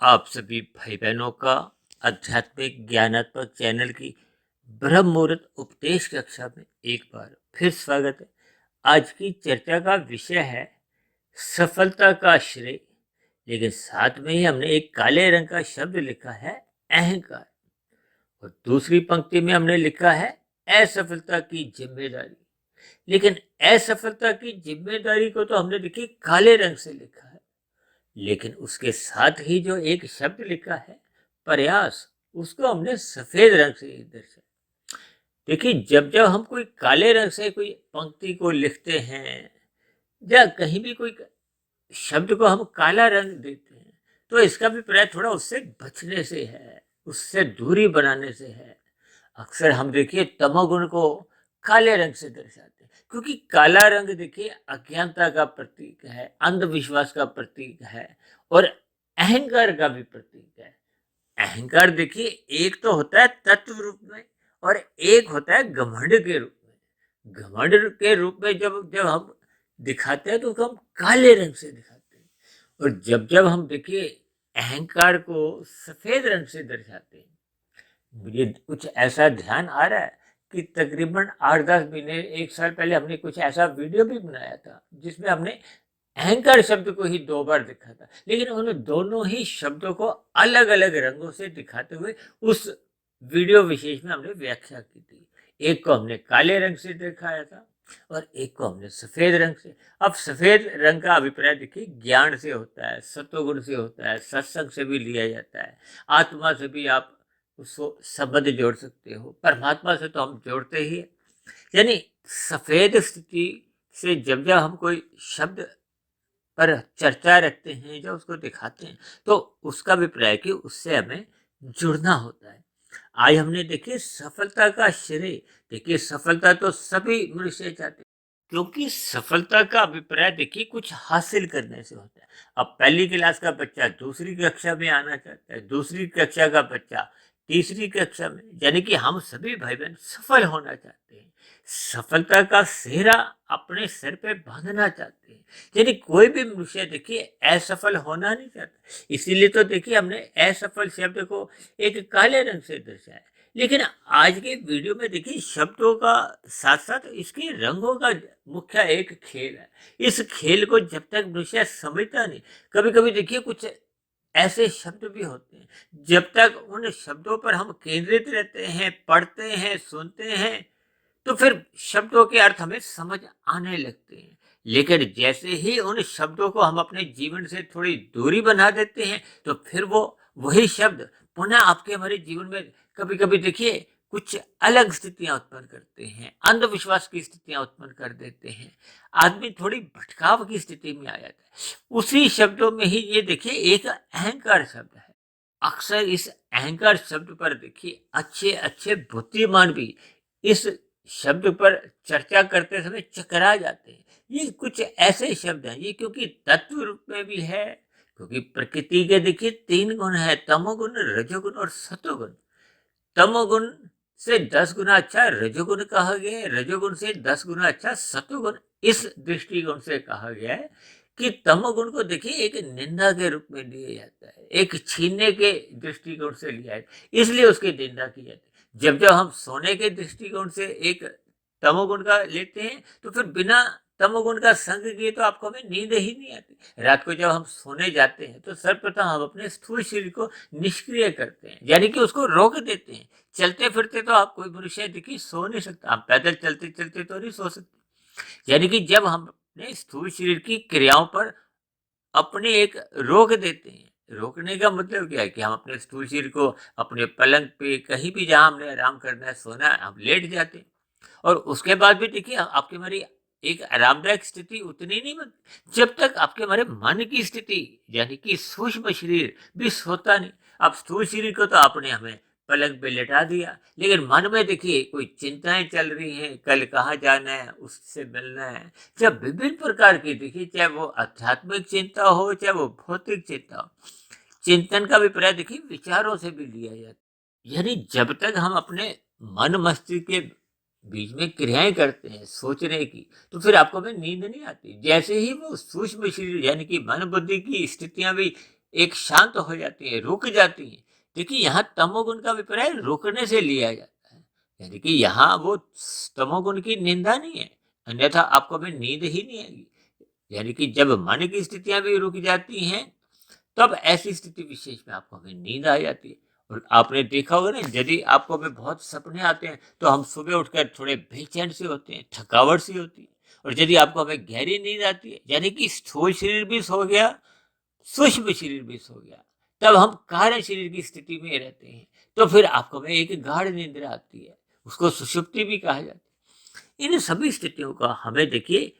आप सभी भाई बहनों का आध्यात्मिक ज्ञानात्मक चैनल की ब्रह्म मुहूर्त उपदेश कक्षा में एक बार फिर स्वागत है। आज की चर्चा का विषय है सफलता का श्रेय, लेकिन साथ में ही हमने एक काले रंग का शब्द लिखा है अहंकार, और दूसरी पंक्ति में हमने लिखा है असफलता की जिम्मेदारी। लेकिन असफलता की जिम्मेदारी को तो हमने देखिए काले रंग से लिखा है, लेकिन उसके साथ ही जो एक शब्द लिखा है प्रयास, उसको हमने सफेद रंग से दर्शाया। देखिए, जब जब हम कोई काले रंग से कोई पंक्ति को लिखते हैं या कहीं भी कोई शब्द को हम काला रंग देते हैं, तो इसका भी प्रयास थोड़ा उससे बचने से है, उससे दूरी बनाने से है। अक्सर हम देखिए तमोगुण को काले रंग से दर्शाते हैं, क्योंकि काला रंग देखिए अज्ञानता का प्रतीक है, अंधविश्वास का प्रतीक है और अहंकार का भी प्रतीक है। अहंकार देखिए एक तो होता है तत्व रूप में और एक होता है घमंड के रूप में। घमंड के रूप में जब जब हम दिखाते हैं तो उसको हम काले रंग से दिखाते हैं, और जब जब हम देखिए अहंकार को सफेद रंग से दर्शाते हैं। मुझे कुछ ऐसा ध्यान आ रहा है कि तकरीबन 8-10 महीने 1 साल पहले हमने कुछ ऐसा वीडियो भी बनाया था जिसमें हमने अहंकार शब्द को ही 2 बार दिखा था, लेकिन उन्होंने दोनों ही शब्दों को अलग अलग रंगों से दिखाते हुए उस वीडियो विशेष में हमने व्याख्या की थी। एक को हमने काले रंग से दिखाया था और एक को हमने सफेद रंग से। अब सफेद रंग का अभिप्राय देखिए ज्ञान से होता है, सत्वगुण से होता है, सत्संग से भी लिया जाता है, आत्मा से भी आप उसको संबंध जोड़ सकते हो, परमात्मा से तो हम जोड़ते ही है। यानी सफेद स्थिति से जब जब हम कोई शब्द पर चर्चा रखते हैं, जब उसको दिखाते हैं, तो उसका अभिप्राय कि उससे हमें जुड़ना होता है। आज हमने देखिए सफलता का श्रेय। देखिए, सफलता तो सभी मनुष्य चाहते हैं, क्योंकि सफलता का अभिप्राय देखिए कुछ हासिल करने से होता है। अब पहली क्लास का बच्चा दूसरी कक्षा में आना चाहता है, दूसरी कक्षा का बच्चा तीसरी कक्षा में, यानी कि हम सभी भाई बहन सफल होना चाहते हैं, सफलता का सेहरा अपने सिर पे बांधना चाहते हैं। यानी कोई भी मनुष्य देखिए असफल होना नहीं चाहता। इसीलिए तो देखिए हमने असफल शब्द को एक काले रंग से दर्शाया। लेकिन आज के वीडियो में देखिए शब्दों का साथ साथ इसके रंगों का मुख्य एक खेल है। इस खेल को जब तक मनुष्य समझता नहीं, कभी कभी देखिए कुछ ऐसे शब्द भी होते हैं, जब तक उन शब्दों पर हम केंद्रित रहते हैं, पढ़ते हैं, सुनते हैं, तो फिर शब्दों के अर्थ हमें समझ आने लगते हैं। लेकिन जैसे ही उन शब्दों को हम अपने जीवन से थोड़ी दूरी बना देते हैं, तो फिर वो वही शब्द पुनः आपके हमारे जीवन में कभी कभी देखिए कुछ अलग स्थितियां उत्पन्न करते हैं, अंधविश्वास की स्थितियां उत्पन्न कर देते हैं, आदमी थोड़ी भटकाव की स्थिति में आ जाता है। उसी शब्दों में ही ये देखिए एक अहंकार शब्द है। अक्सर इस अहंकार शब्द पर देखिए अच्छे अच्छे बुद्धिमान भी इस शब्द पर चर्चा करते समय चकरा जाते हैं। ये कुछ ऐसे शब्द हैं, ये क्योंकि तत्व रूप में भी है, क्योंकि प्रकृति के देखिए 3 गुण है, तमोगुण, रजोगुण और सतोगुण। तमोगुण से 10 गुना अच्छा रजोगुण कहा गया है, रजोगुण से 10 गुना अच्छा सतोगुण। इस दृष्टिकोण से कहा गया है कि तमोगुण को देखिए एक निंदा के रूप में लिया जाता है, एक छीनने के दृष्टिकोण से लिया जाता है, इसलिए उसकी निंदा की जाती है। जब जब हम सोने के दृष्टिकोण से एक तमोगुण का लेते हैं, तो फिर बिना तमोगुण का संग किए तो आपको हमें नींद ही नहीं आती। रात को जब हम सोने जाते हैं तो सर्वप्रथम हम अपने स्थूल शरीर को निष्क्रिय करते हैं, यानी कि उसको रोक देते हैं। चलते फिरते तो आप कोई मनुष्य देखिए सो नहीं सकता, आप पैदल चलते चलते तो नहीं सो सकते। यानी कि जब हम अपने स्थूल शरीर की क्रियाओं पर अपने एक रोक देते हैं, रोकने का मतलब क्या है कि हम अपने स्थूल शरीर को अपने पलंग पे कहीं भी जहां हमने आराम करना है, सोना है, हम लेट जाते हैं, और उसके बाद भी देखिए आपकी हमारी एक आरामदायक स्थिति उतनी नहीं बनती जब तक आपके हमारे मन की स्थिति, यानी कि सूक्ष्म शरीर भी सोता नहीं। अब स्थूल शरीर को तो आपने हमें पलंग पे लेटा दिया, लेकिन मन में देखिए कोई चिंताएं चल रही हैं, कल कहाँ जाना है, उससे मिलना है, जब विभिन्न प्रकार की देखिए, चाहे वो आध्यात्मिक चिंता हो, चाहे वो भौतिक चिंता हो। चिंतन का अभिप्राय देखिए विचारों से भी लिया जाता है। यानी जब तक हम अपने मन मस्तिष्क के बीच में क्रियाएं करते हैं सोचने की, तो फिर आपको में नींद नहीं आती। जैसे ही वो सूक्ष्म शरीर यानी कि मन बुद्धि की स्थितियां भी एक शांत हो जाती है, रुक जाती है। देखिए यहाँ तमोगुण का अभिप्राय रुकने से लिया जाता है, यानी कि यहाँ वो तमोगुण की निंदा नहीं है, अन्यथा आपको अभी नींद ही नहीं आएगी। यानी कि जब मन की स्थितियां भी रुक जाती हैं, तब ऐसी स्थिति विशेष में आपको हमें नींद आ जाती है। और आपने देखा होगा ना, यदि आपको हमें बहुत सपने आते हैं तो हम सुबह उठकर थोड़े बेचैन से होते हैं, थकावट सी होती है। और यदि आपको हमें गहरी नींद आती है, यानी कि स्थूल शरीर भी सो गया, सूक्ष्म शरीर भी सो गया, तब हम कारण शरीर की स्थिति में रहते हैं, तो फिर आपको हमें एक गाढ़ निंद्रा आती है, उसको सुषुप्ति भी कहा जाता है। इन सभी स्थितियों का हमें देखिए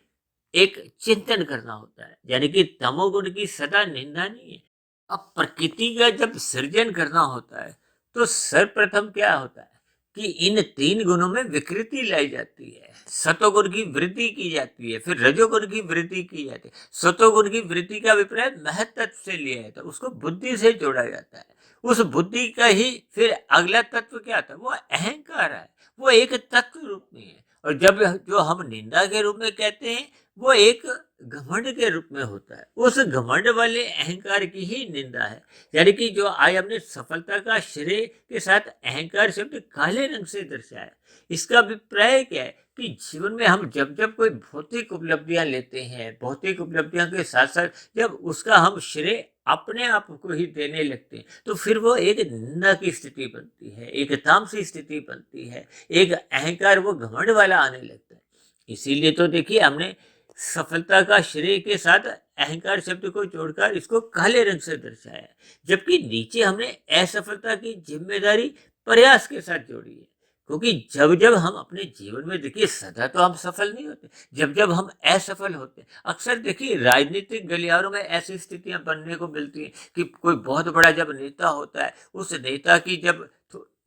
एक चिंतन करना होता है, यानी कि तमोगुण की सदा निंदा नहीं है। अब प्रकृति का जब सृजन करना होता है, तो सर्वप्रथम क्या होता है कि इन तीन गुणों में विकृति लाई जाती है। सतोगुण की वृद्धि की जाती है, फिर रजोगुण की वृद्धि की जाती है। सतोगुण की वृद्धि का अभिप्राय महत्व से लिया जाता है, उसको बुद्धि से जोड़ा जाता है। उस बुद्धि का ही फिर अगला तत्व क्या आता है, वो अहंकार है, वो एक तत्व रूप में है। और जब जो हम निंदा के रूप में कहते हैं, वो एक घमंड के रूप में होता है। उस घमंड वाले अहंकार की ही निंदा है। यानी कि जो आज हमने सफलता का श्रेय के साथ अहंकार शब्द काले रंग से दर्शाया, इसका अभिप्राय क्या है कि जीवन में हम जब जब कोई भौतिक उपलब्धियां लेते हैं, भौतिक उपलब्धियों के साथ साथ जब उसका हम श्रेय अपने आप को ही देने लगते हैं, तो फिर वो एक निंदा की स्थिति बनती है, एक तामसी स्थिति बनती है, एक अहंकार वो घमंड वाला आने लगता है। इसीलिए तो देखिए हमने सफलता का श्रेय के साथ अहंकार शब्द को जोड़कर इसको काले रंग से दर्शाया, जबकि नीचे हमने असफलता की जिम्मेदारी प्रयास के साथ जोड़ी है। क्योंकि जब जब हम अपने जीवन में देखिए सदा तो हम सफल नहीं होते, जब जब हम असफल होते, अक्सर देखिए राजनीतिक गलियारों में ऐसी स्थितियां बनने को मिलती हैं कि कोई बहुत बड़ा जब नेता होता है, उस नेता की जब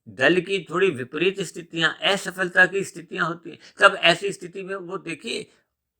दल की थोड़ी विपरीत स्थितियां, असफलता की स्थितियां होती हैं, तब ऐसी स्थिति में वो देखिए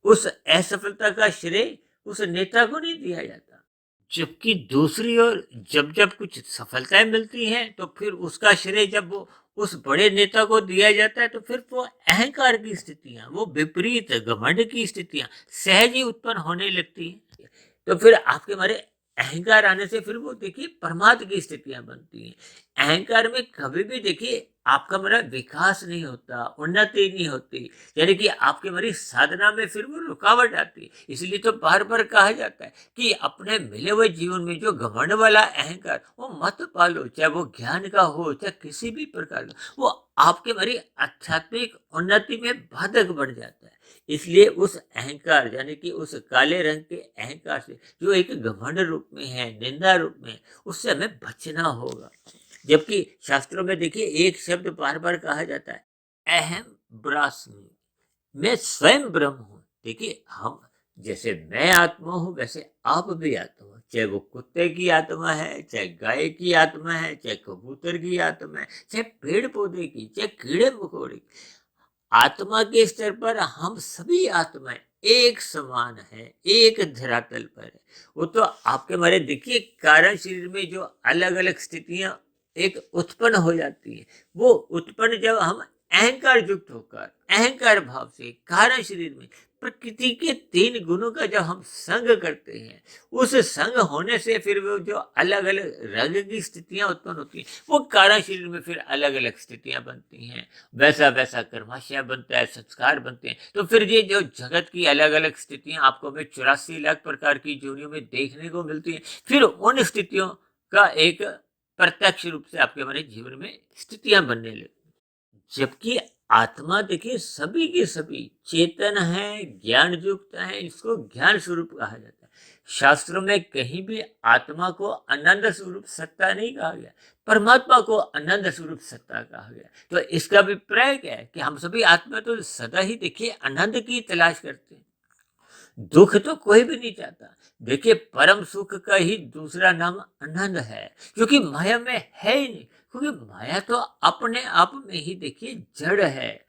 उस असफलता का श्रेय उस नेता को नहीं दिया जाता। जबकि दूसरी ओर जब जब कुछ सफलताएं मिलती हैं, तो फिर उसका श्रेय जब वो उस बड़े नेता को दिया जाता है, तो फिर वो अहंकार की स्थितियां, वो विपरीत घमंड की स्थितियां सहज ही उत्पन्न होने लगती हैं। तो फिर आपके हमारे अहंकार आने से फिर वो देखिए प्रमाद की स्थितियां बनती हैं। अहंकार में कभी भी देखिए आपका मेरा विकास नहीं होता, उन्नति नहीं होती, यानी कि आपके हमारी साधना में फिर वो रुकावट आती है। इसलिए तो बार बार कहा जाता है कि अपने मिले हुए जीवन में जो घमंड वाला अहंकार वो मत पालो, चाहे वो ज्ञान का हो, चाहे किसी भी प्रकार का, वो आपके हमारी आध्यात्मिक उन्नति में बाधक बन जाता है। इसलिए उस अहंकार यानी कि उस काले रंग के अहंकार से जो एक घमंड रूप में है, निंदा रूप में है, उससे हमें बचना होगा। जबकि शास्त्रों में देखिए एक शब्द बार बार कहा जाता है, अहम ब्राह्मी, मैं स्वयं ब्रह्म हूँ। देखिए हम जैसे मैं आत्मा हूँ, वैसे आप भी आत्मा हो, चाहे वो कुत्ते की आत्मा है, चाहे गाय की आत्मा है, चाहे कबूतर की आत्मा है, चाहे पेड़ पौधे की, चाहे कीड़े मकोड़े की। आत्मा के स्तर पर हम सभी आत्माएं एक समान है, एक धरातल पर है। वो तो आपके हमारे देखिए कारण शरीर में जो अलग अलग स्थितियां एक उत्पन्न हो जाती है, वो उत्पन्न जब हम अहंकार युक्त होकर अहंकार भाव से कारण शरीर में प्रकृति के तीन गुणों का जब हम संग करते हैं, उस संग होने से फिर वो जो अलग अलग रंग की स्थितियां उत्पन्न होती हैं, वो कारण शरीर में फिर अलग अलग स्थितियां बनती हैं। वैसा वैसा कर्माशय बनता है, संस्कार बनते हैं। तो फिर ये जो जगत की अलग अलग स्थितियां आपको हमें 84 लाख प्रकार की जोनियों में देखने को मिलती हैं, फिर उन स्थितियों का एक प्रत्यक्ष रूप से आपके हमारे जीवन में स्थितियां बनने लगती। जबकि आत्मा देखिए सभी के सभी चेतन है, ज्ञान युक्त है, इसको ज्ञान स्वरूप कहा जाता है। शास्त्रों में कहीं भी आत्मा को आनंद स्वरूप सत्ता नहीं कहा गया, परमात्मा को आनंद स्वरूप सत्ता कहा गया। तो इसका अभिप्राय क्या है कि हम सभी आत्मा तो सदा ही देखिए आनंद की तलाश करते हैं, दुख तो कोई भी नहीं चाहता। देखिए परम सुख का ही दूसरा नाम आनंद है, क्योंकि माया में है ही नहीं, क्योंकि माया तो अपने आप में ही देखिए जड़ है।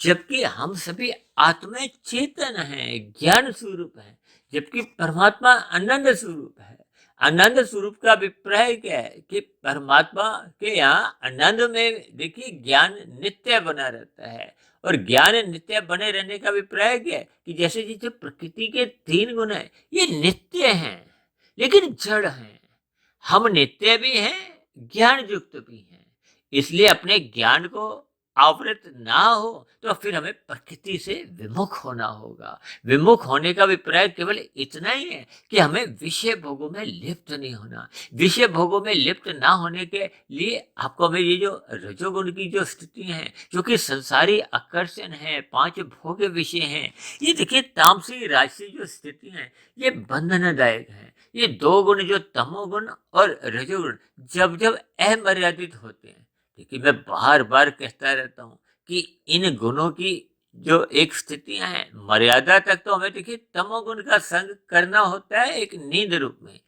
जबकि हम सभी आत्माएं चेतन है, ज्ञान स्वरूप है, जबकि परमात्मा आनंद स्वरूप है। आनंद स्वरूप का अभिप्राय क्या है कि परमात्मा के यहाँ आनंद में देखिए ज्ञान नित्य बना रहता है। और ज्ञान नित्य बने रहने का अभिप्राय क्या है कि जैसे जैसे प्रकृति के तीन गुण है, ये नित्य हैं लेकिन जड़ हैं। हम नित्य भी हैं, ज्ञान युक्त भी हैं। इसलिए अपने ज्ञान को आवृत ना हो तो फिर हमें प्रकृति से विमुख होना होगा। विमुख होने का अभिप्राय केवल इतना ही है कि हमें विषय भोगों में लिप्त नहीं होना। विषय भोगों में लिप्त ना होने के लिए आपको हमें ये जो रजोगुण की जो स्थिति है, जो कि संसारी आकर्षण है, पांच भोग विषय हैं, ये देखिए तामसी राशि जो स्थिति है, ये बंधनदायक है। ये दो गुण जो तमोगुण और रजोगुण जब जब अमर्यादित होते हैं, देखिए मैं बार बार कहता रहता हूँ कि इन गुणों की जो एक स्थितियां हैं, मर्यादा तक तो हमें देखिए तमोगुण का संग करना होता है एक नींद रूप में।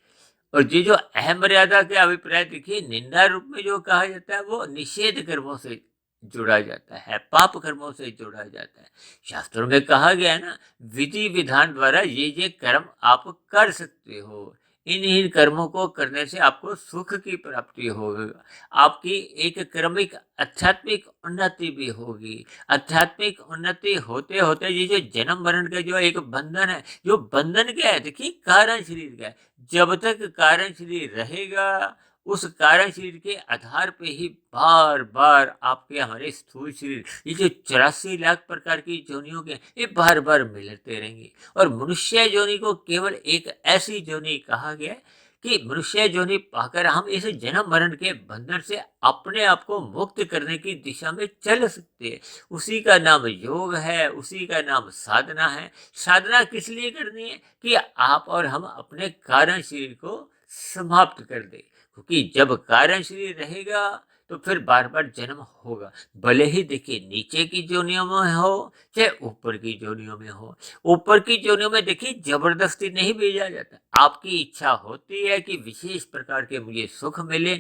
और ये जो अहमर्यादा के अभिप्राय देखिए निंदा रूप में जो कहा जाता है, वो निषेध कर्मों से जुड़ा जाता है, पाप कर्मों से जुड़ा जाता है। शास्त्रों में कहा गया है ना, विधि विधान द्वारा ये कर्म आप कर सकते हो। इन कर्मों को करने से आपको सुख की प्राप्ति होगी, आपकी एक क्रमिक आध्यात्मिक उन्नति भी होगी। आध्यात्मिक उन्नति होते होते ये जो जन्म मरण का जो एक बंधन है, जो बंधन क्या है देखिए, कारण शरीर का है। जब तक कारण शरीर रहेगा, उस कारण शरीर के आधार पे ही बार बार आपके हमारे स्थूल शरीर, ये जो 84 लाख प्रकार की योनियों के, ये बार बार मिलते रहेंगे। और मनुष्य योनि को केवल एक ऐसी योनि कहा गया है कि मनुष्य योनि पाकर हम इस जन्म मरण के बंधन से अपने आप को मुक्त करने की दिशा में चल सकते हैं। उसी का नाम योग है, उसी का नाम साधना है। साधना किस लिए करनी है कि आप और हम अपने कारण शरीर को समाप्त कर दे, क्योंकि जब कारण शरीर रहेगा तो फिर बार बार जन्म होगा। भले ही देखिए नीचे की जोनियों में हो चाहे ऊपर की जोनियों में हो। ऊपर की जोनियों में देखिए जबरदस्ती नहीं भेजा जाता, आपकी इच्छा होती है कि विशेष प्रकार के मुझे सुख मिले,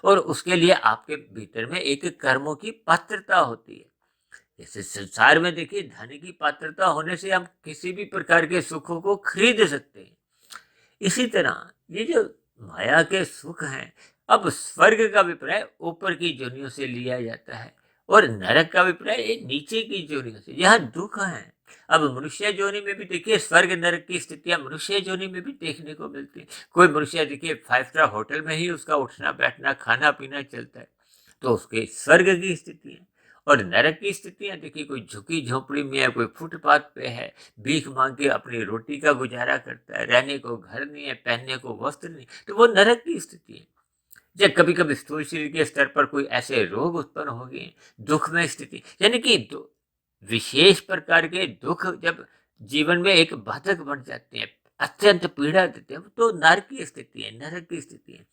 और उसके लिए आपके भीतर में एक कर्मों की पात्रता होती है। जैसे संसार में देखिए धन की पात्रता होने से हम किसी भी प्रकार के सुखों को खरीद सकते हैं। इसी तरह ये जो माया के सुख हैं, अब स्वर्ग का अभिप्राय ऊपर की जोनियों से लिया जाता है और नरक का अभिप्राय ये नीचे की जोनियों से, यहाँ दुख है। अब मनुष्य जोनि में भी देखिए स्वर्ग नरक की स्थितियां मनुष्य जोनि में भी देखने को मिलती है। कोई मनुष्य देखिए 5 स्टार होटल में ही उसका उठना बैठना खाना पीना चलता है, तो उसके स्वर्ग की स्थिति है। और नरक की स्थितियां देखिए, कोई झुकी झोपड़ी में है, कोई फुटपाथ पे है, भीख मांग के अपनी रोटी का गुजारा करता है, रहने को घर नहीं है, पहनने को वस्त्र नहीं, तो वो नरक की स्थिति है। जब कभी कभी स्थूल शरीर के स्तर पर कोई ऐसे रोग उत्पन्न हो गए, दुख में स्थिति, यानी कि विशेष प्रकार के दुख जब जीवन में एक बाधक बन जाते हैं, अत्यंत पीड़ा देते हैं, तो नरक की स्थिति है, नरक की स्थिति है।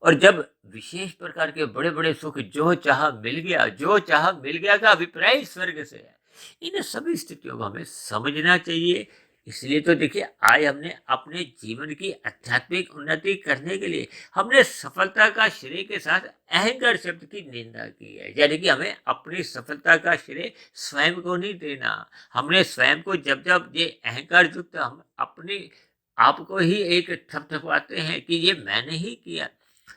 और जब विशेष प्रकार के बड़े बड़े सुख जो चाह मिल गया, जो चाह मिल गया का अभिप्राय स्वर्ग से है। इन सभी स्थितियों को हमें समझना चाहिए। इसलिए तो देखिए आज हमने अपने जीवन की आध्यात्मिक उन्नति करने के लिए हमने सफलता का श्रेय के साथ अहंकार शब्द की निंदा की है। यानी कि हमें अपनी सफलता का श्रेय स्वयं को नहीं देना। हमने स्वयं को जब जब ये अहंकार युक्त हम अपने आप को ही एक थपथपाते हैं कि ये मैंने ही किया,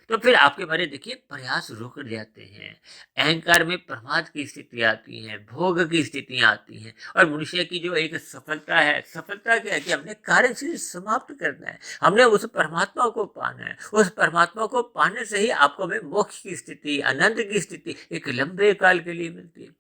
तो फिर आपके बारे देखिए प्रयास रुक जाते हैं। अहंकार में प्रमाद की स्थिति आती है, भोग की स्थितियां आती हैं, और मनुष्य की जो एक सफलता है, सफलता क्या है कि हमने कार्य से समाप्त करना है, हमने उस परमात्मा को पाना है। उस परमात्मा को पाने से ही आपको में मोक्ष की स्थिति, आनंद की स्थिति एक लंबे काल के लिए मिलती है।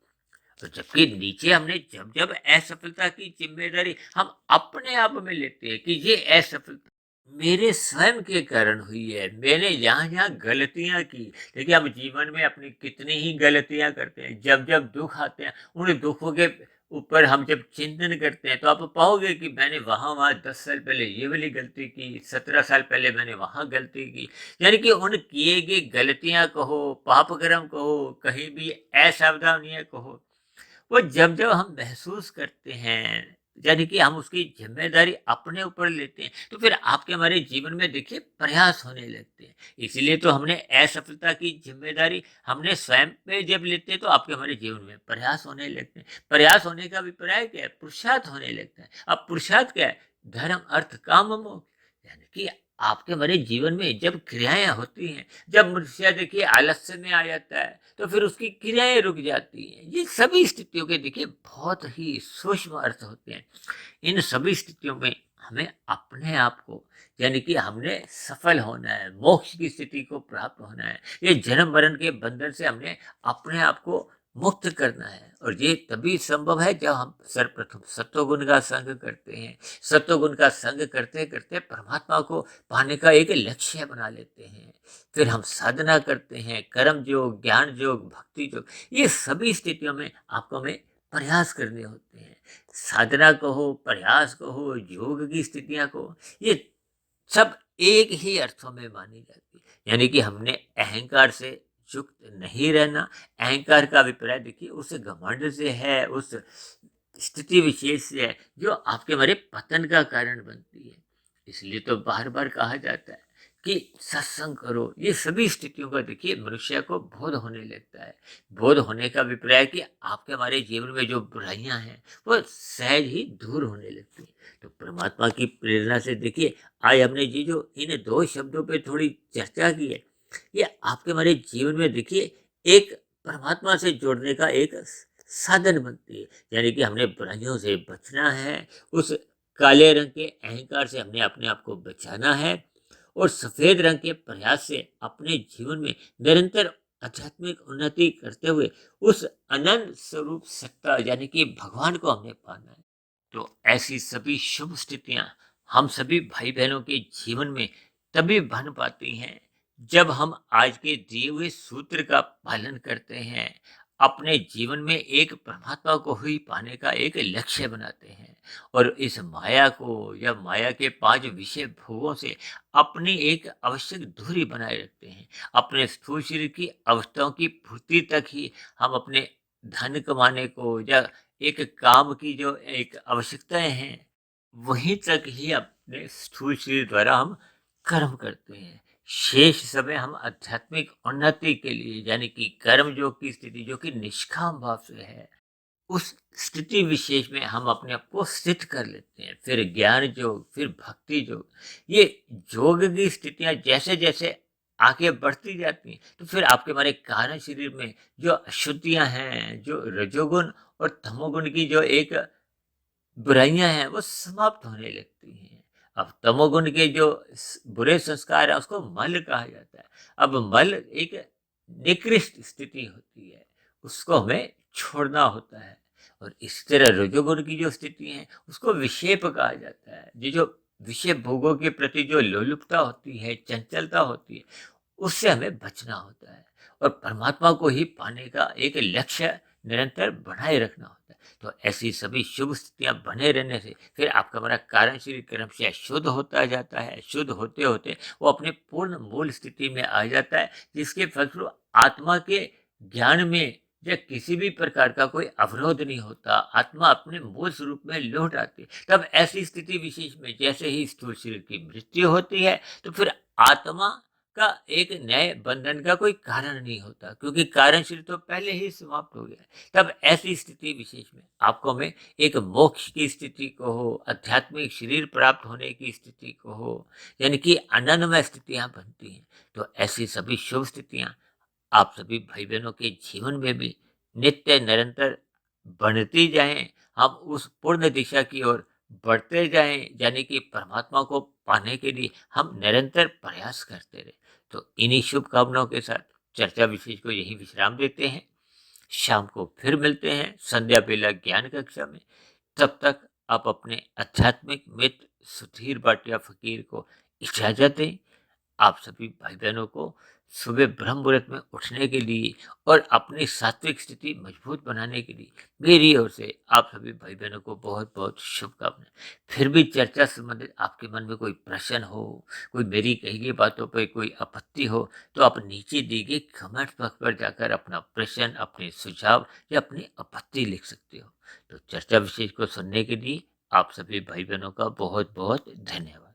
तो जबकि नीचे हमने जब जब असफलता की जिम्मेदारी हम अपने आप में लेते हैं कि ये असफलता मेरे स्वयं के कारण हुई है, मैंने यहाँ यहाँ गलतियां की। देखिए हम जीवन में अपनी कितनी ही गलतियां करते हैं। जब जब दुख आते हैं, उन दुखों के ऊपर हम जब चिंतन करते हैं, तो आप पाओगे कि मैंने वहाँ वहाँ 10 साल पहले ये वाली गलती की, 17 साल पहले मैंने वहाँ गलती की। यानी कि उन किए गए गलतियां कहो, पाप कर्म कहो, कहीं भी असावधानियां कहो, वो जब जब हम महसूस करते हैं, यानी कि हम उसकी जिम्मेदारी अपने ऊपर लेते हैं, तो फिर आपके हमारे जीवन में देखिए प्रयास होने लगते हैं। इसलिए तो हमने असफलता की जिम्मेदारी हमने स्वयं पे जब लेते हैं, तो आपके हमारे जीवन में प्रयास होने लगते हैं। प्रयास होने का अभिप्राय क्या है? पुरुषार्थ होने लगता है। अब पुरुषार्थ क्या है? धर्म अर्थ काम मोक्ष। यानी कि आपके हमारे जीवन में जब क्रियाएं होती हैं, जब मनुष्य देखिए आलस्य में आ जाता है, तो फिर उसकी क्रियाएं रुक जाती हैं। ये सभी स्थितियों के देखिए बहुत ही सूक्ष्म अर्थ होते हैं। इन सभी स्थितियों में हमें अपने आप को, यानी कि हमने सफल होना है, मोक्ष की स्थिति को प्राप्त होना है। ये जन्म मरण के बंधन से हमने अपने आप को मुक्त करना है, और ये तभी संभव है जब हम सर्वप्रथम सत्वगुण का संग करते हैं। सत्वगुण का संग करते करते परमात्मा को पाने का एक लक्ष्य बना लेते हैं। फिर हम साधना करते हैं, कर्म योग, ज्ञान योग, भक्ति योग। ये सभी स्थितियों में आपको हमें प्रयास करने होते हैं। साधना कहो, प्रयास कहो, योग की स्थितियां कहो, ये सब एक ही अर्थों में मानी जाती है। यानी कि हमने अहंकार से युक्त नहीं रहना। अहंकार का अभिप्राय देखिए उस घमंड से है, उस स्थिति विशेष से है जो आपके हमारे पतन का कारण बनती है। इसलिए तो बार बार कहा जाता है कि सत्संग करो। ये सभी स्थितियों का देखिए मनुष्य को बोध होने लगता है। बोध होने का अभिप्राय है कि आपके हमारे जीवन में जो बुराइयां हैं वो सहज ही दूर होने लगती हैं। तो परमात्मा की प्रेरणा से देखिए आज हमने ये जो इन दो शब्दों पे थोड़ी चर्चा की है, ये आपके हमारे जीवन में देखिए एक परमात्मा से जोड़ने का एक साधन बनती है। यानी कि हमने बुराइयों से बचना है, उस काले रंग के अहंकार से हमने अपने आप को बचाना है, और सफेद रंग के प्रयास से अपने जीवन में निरंतर आध्यात्मिक उन्नति करते हुए उस अनंत स्वरूप सत्ता यानी कि भगवान को हमने पाना है। तो ऐसी सभी शुभ स्थितियां हम सभी भाई बहनों के जीवन में तभी बन पाती हैं जब हम आज के दिए हुए सूत्र का पालन करते हैं, अपने जीवन में एक परमात्मा को ही पाने का एक लक्ष्य बनाते हैं, और इस माया को या माया के 5 विषय भोगों से अपनी एक आवश्यक दूरी बनाए रखते हैं। अपने स्थूल शरीर की अवस्थाओं की पूर्ति तक ही हम अपने धन कमाने को या एक काम की जो एक आवश्यकताएं हैं, वहीं तक ही अपने स्थूल शरीर द्वारा हम कर्म करते हैं। शेष समय हम आध्यात्मिक उन्नति के लिए यानी कि कर्म योग की स्थिति जो कि निष्काम भाव से है, उस स्थिति विशेष में हम अपने आप को स्थित कर लेते हैं। फिर ज्ञान योग, फिर भक्ति योग। ये योग की स्थितियां जैसे जैसे आगे बढ़ती जाती हैं, तो फिर आपके हमारे कारण शरीर में जो अशुद्धियां हैं, जो रजोगुण और तमोगुण की जो एक बुराइयां हैं वो समाप्त होने लगती हैं। अब तमोगुण के जो बुरे संस्कार है उसको मल कहा जाता है। अब मल एक निकृष्ट स्थिति होती है, उसको हमें छोड़ना होता है। और इस तरह रजोगुण की जो स्थिति है उसको विक्षेप कहा जाता है। ये जो विषय भोगों के प्रति जो लोलुपता होती है, चंचलता होती है, उससे हमें बचना होता है, और परमात्मा को ही पाने का एक लक्ष्य निरंतर बनाए रखना होता है। तो ऐसी सभी शुभ स्थितियां बने रहने से फिर आपका हमारा कारण शरीर क्रम से शुद्ध होता जाता है। शुद्ध होते होते वो अपने पूर्ण मूल स्थिति में आ जाता है, जिसके फलस्वरूप आत्मा के ज्ञान में या किसी भी प्रकार का कोई अवरोध नहीं होता। आत्मा अपने मूल स्वरूप में लौट आती है। तब ऐसी स्थिति विशेष में जैसे ही स्थूल शरीर की मृत्यु होती है, तो फिर आत्मा का एक नए बंधन का कोई कारण नहीं होता, क्योंकि कारण शरीर तो पहले ही समाप्त हो गया है। तब ऐसी स्थिति विशेष में आपको में एक मोक्ष की स्थिति को हो, आध्यात्मिक शरीर प्राप्त होने की स्थिति को हो, यानी कि आनंदमय स्थितियां बनती हैं। तो ऐसी सभी शुभ स्थितियां आप सभी भाई बहनों के जीवन में भी नित्य निरंतर बढ़ती जाएं। हम उस पूर्ण दिशा की ओर बढ़ते जाएं, यानी कि परमात्मा को पाने के लिए हम निरंतर प्रयास करते रहे। तो इन्हीं शुभकामनाओं के साथ चर्चा विशेष को यही विश्राम देते हैं। शाम को फिर मिलते हैं संध्या बेला ज्ञान कक्षा में। तब तक आप अपने आध्यात्मिक मित्र सुधीर भाटिया फकीर को इजाजत दें। आप सभी भाई बहनों को सुबह ब्रह्म मुहूर्त में उठने के लिए और अपनी सात्विक स्थिति मजबूत बनाने के लिए मेरी ओर से आप सभी भाई बहनों को बहुत बहुत शुभकामनाएं। फिर भी चर्चा संबंधित आपके मन में कोई प्रश्न हो, कोई मेरी कही गई बातों पर कोई आपत्ति हो, तो आप नीचे दी गई कमेंट बॉक्स पर जाकर अपना प्रश्न, अपने सुझाव या अपनी आपत्ति लिख सकते हो। तो चर्चा विशेष को सुनने के लिए आप सभी भाई बहनों का बहुत बहुत धन्यवाद।